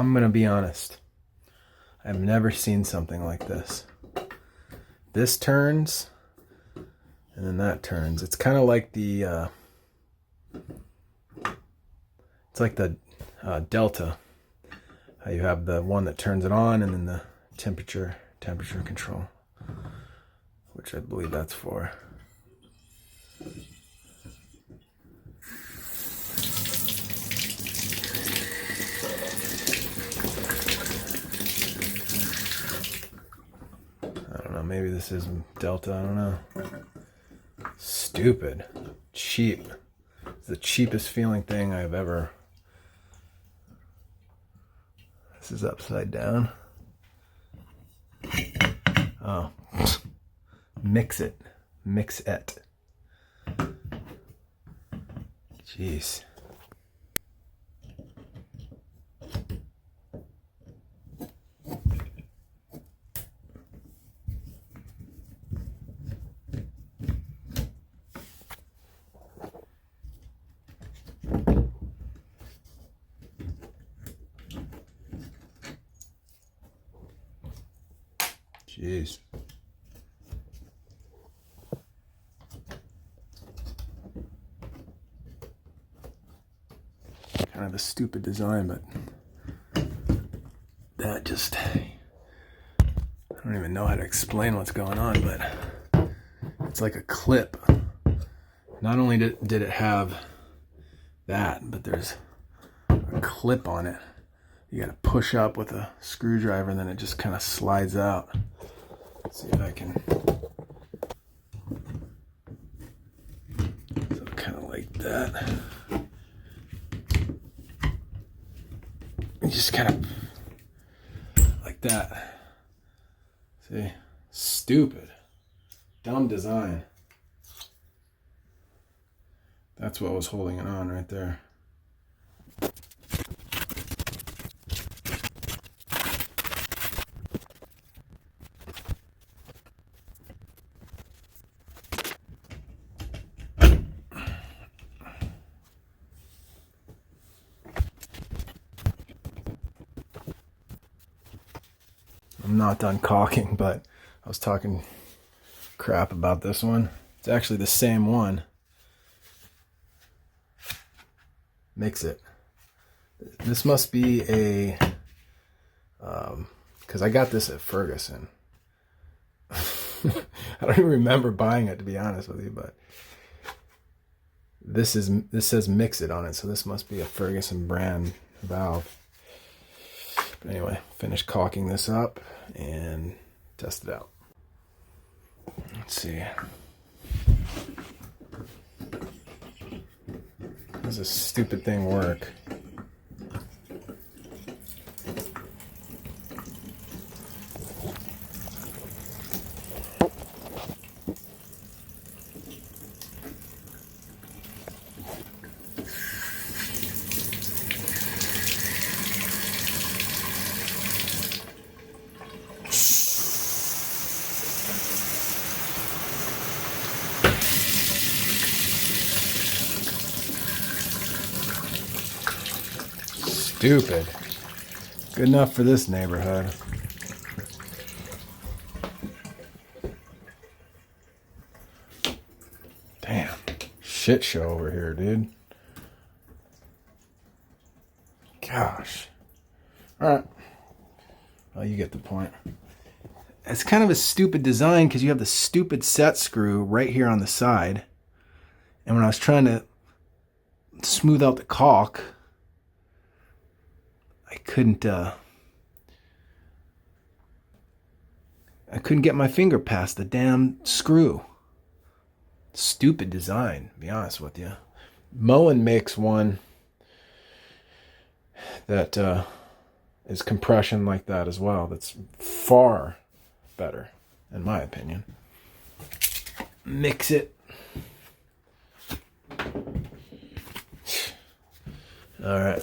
I'm gonna be honest. I've never seen something like this. This turns, and then that turns. It's kind of like the, it's like the Delta. How you have the one that turns it on, and then the temperature control, which I believe that's for. I don't know, maybe this is Delta, I don't know. Stupid. Cheap. It's the cheapest feeling thing I've ever... This is upside down. Oh. Mixet. Mixet. Jeez. Jeez. Kind of a stupid design, but that just... I don't even know how to explain what's going on, but it's like a clip. Not only did it have that, but there's a clip on it. You gotta push up with a screwdriver, and then it just kind of slides out. Let's see if I can. So kind of like that. You just kind of like that. See? Stupid. Dumb design. That's what was holding it on right there. I'm not done caulking, but I was talking crap about this one. It's actually the same one. Mixet. This must be a, because I got this at Ferguson. I don't even remember buying it, to be honest with you, but this says Mixet on it, so this must be a Ferguson brand valve. But anyway, finish caulking this up and test it out. Let's see. How does this stupid thing work? Stupid. Good enough for this neighborhood. Damn. Shit show over here, dude. Gosh. Alright. Well, you get the point. It's kind of a stupid design because you have the stupid set screw right here on the side. And when I was trying to smooth out the caulk, I couldn't get my finger past the damn screw. Stupid design, to be honest with you. Moen makes one that is compression like that as well. That's far better, in my opinion. Mixet. All right.